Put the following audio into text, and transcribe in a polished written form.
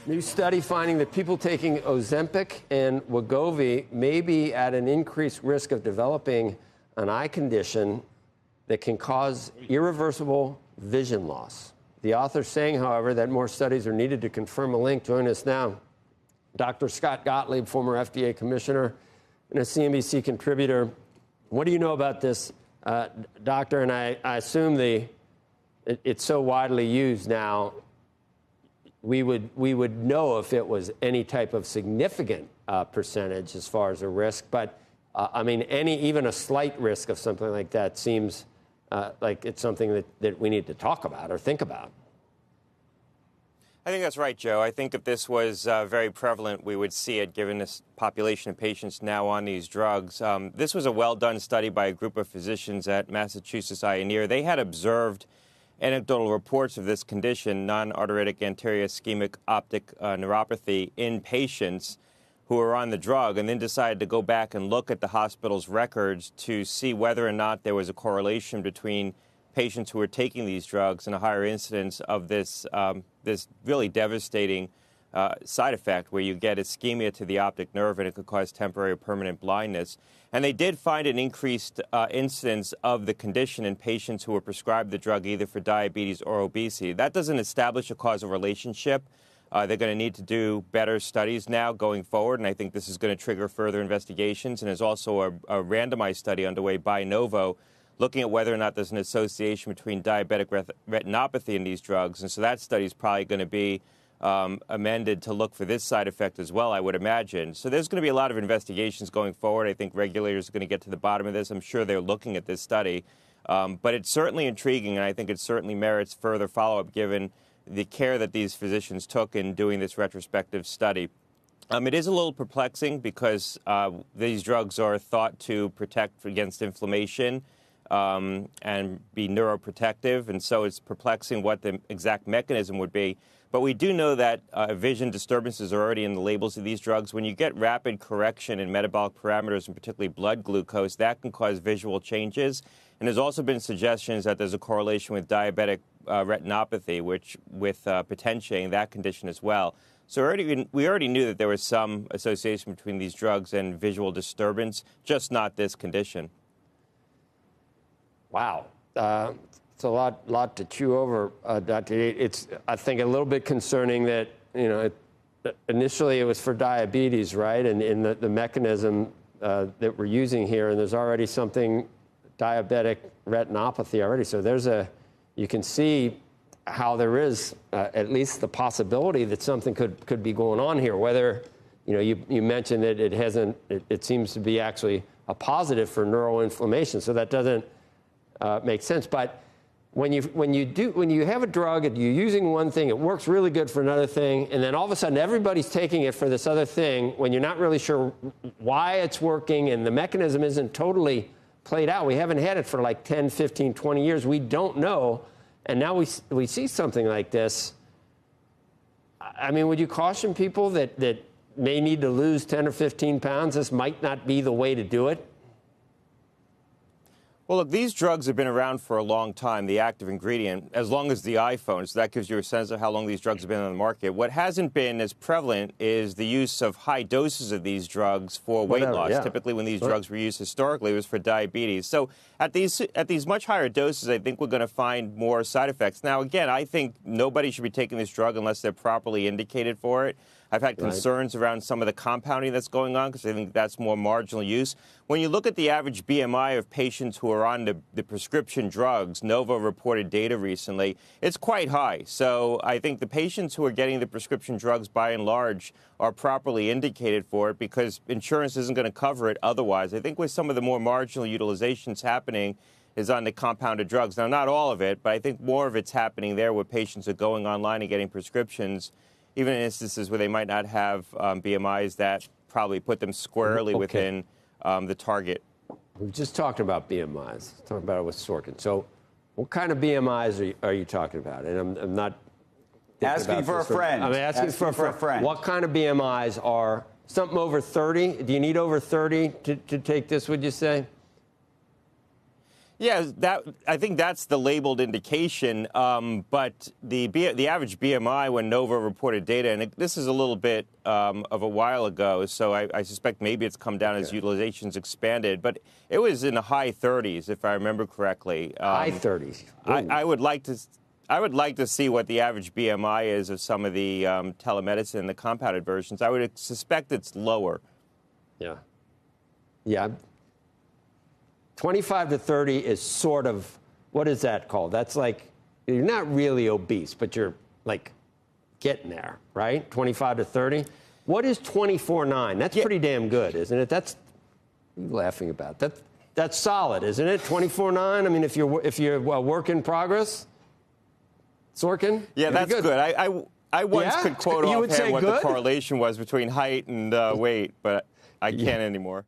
New study finding that people taking Ozempic and Wegovy may be at an increased risk of developing an eye condition that can cause irreversible vision loss. The author's saying, however, that more studies are needed to confirm a link. Join us now, Dr. Scott Gottlieb, former FDA commissioner and a CNBC contributor. What do you know about this, doctor? And I assume it's so widely used now, we would know if it was any type of significant percentage as far as a risk. But I mean, even a slight risk of something like that seems like it's something that we need to talk about or think about. I think that's right, Joe. I think if this was very prevalent, we would see it, given this population of patients now on these drugs. This was a well-done study by a group of physicians at Massachusetts Eye and Ear. They had observed anecdotal reports of this condition, non-arteritic anterior ischemic optic neuropathy, in patients who were on the drug, and then decided to go back and look at the hospital's records to see whether or not there was a correlation between patients who were taking these drugs and a higher incidence of this really devastating side effect where you get ischemia to the optic nerve and it could cause temporary or permanent blindness. And they did find an increased incidence of the condition in patients who were prescribed the drug either for diabetes or obesity. That doesn't establish a causal relationship. They're going to need to do better studies now going forward, and I think this is going to trigger further investigations. And there's also a randomized study underway by Novo looking at whether or not there's an association between diabetic retinopathy and these drugs. And so that study is probably going to be amended to look for this side effect as well, I would imagine. So there's going to be a lot of investigations going forward. I think regulators are going to get to the bottom of this. I'm sure they're looking at this study. But it's certainly intriguing, and I think it certainly merits further follow-up given the care that these physicians took in doing this retrospective study. It is a little perplexing because these drugs are thought to protect against inflammation and be neuroprotective, and so it's perplexing what the exact mechanism would be. But we do know that vision disturbances are already in the labels of these drugs. When you get rapid correction in metabolic parameters, and particularly blood glucose, that can cause visual changes. And there's also been suggestions that there's a correlation with diabetic retinopathy, which with potentiating that condition as well. So we already knew that there was some association between these drugs and visual disturbance, just not this condition. Wow. It's a lot to chew over, Dr. Yates. It's, I think, a little bit concerning that, initially it was for diabetes, right? And in the mechanism that we're using here, and there's already something diabetic retinopathy already. So you can see how there is at least the possibility that something could be going on here. Whether, you mentioned that it seems to be actually a positive for neuroinflammation. So that doesn't make sense. But when you have a drug and you're using one thing, it works really good for another thing, and then all of a sudden everybody's taking it for this other thing when you're not really sure why it's working and the mechanism isn't totally played out. We haven't had it for like 10, 15, 20 years. We don't know. And now we see something like this. I mean, would you caution people that may need to lose 10 or 15 pounds? This might not be the way to do it. Well, look, these drugs have been around for a long time, the active ingredient, as long as the iPhone. So that gives you a sense of how long these drugs have been on the market. What hasn't been as prevalent is the use of high doses of these drugs for weight loss. Yeah. Typically, when these drugs were used historically, it was for diabetes. So at these much higher doses, I think we're going to find more side effects. Now, again, I think nobody should be taking this drug unless they're properly indicated for it. I've had concerns around some of the compounding that's going on because I think that's more marginal use. When you look at the average BMI of patients who are on the prescription drugs, Novo reported data recently, it's quite high. So I think the patients who are getting the prescription drugs by and large are properly indicated for it because insurance isn't going to cover it otherwise. I think with some of the more marginal utilizations happening is on the compounded drugs. Now, not all of it, but I think more of it's happening there where patients are going online and getting prescriptions, even in instances where they might not have BMIs that probably put them squarely within the target. We've just talked about BMIs. Talking about it with Sorkin. So what kind of BMIs are you talking about? And I'm not asking for a friend. I'm asking for a friend. What kind of BMIs are something over 30? Do you need over 30 to take this, would you say? Yeah, I think that's the labeled indication. But the average BMI when Novo reported data, and this is a little bit of a while ago, so I suspect maybe it's come down as utilization's expanded. But it was in the high 30s, if I remember correctly. High 30s. I would like to see what the average BMI is of some of the telemedicine, the compounded versions. I would suspect it's lower. Yeah. Yeah. 25 to 30 is sort of, what is that called? That's like, you're not really obese, but you're like getting there, right? 25 to 30. What is 24.9? That's pretty damn good, isn't it? What are you laughing about? That's solid, isn't it? 24.9. I mean, if you're a work in progress, Sorkin. Yeah, that's good. I once could quote offhand what the correlation was between height and weight, but I can't anymore.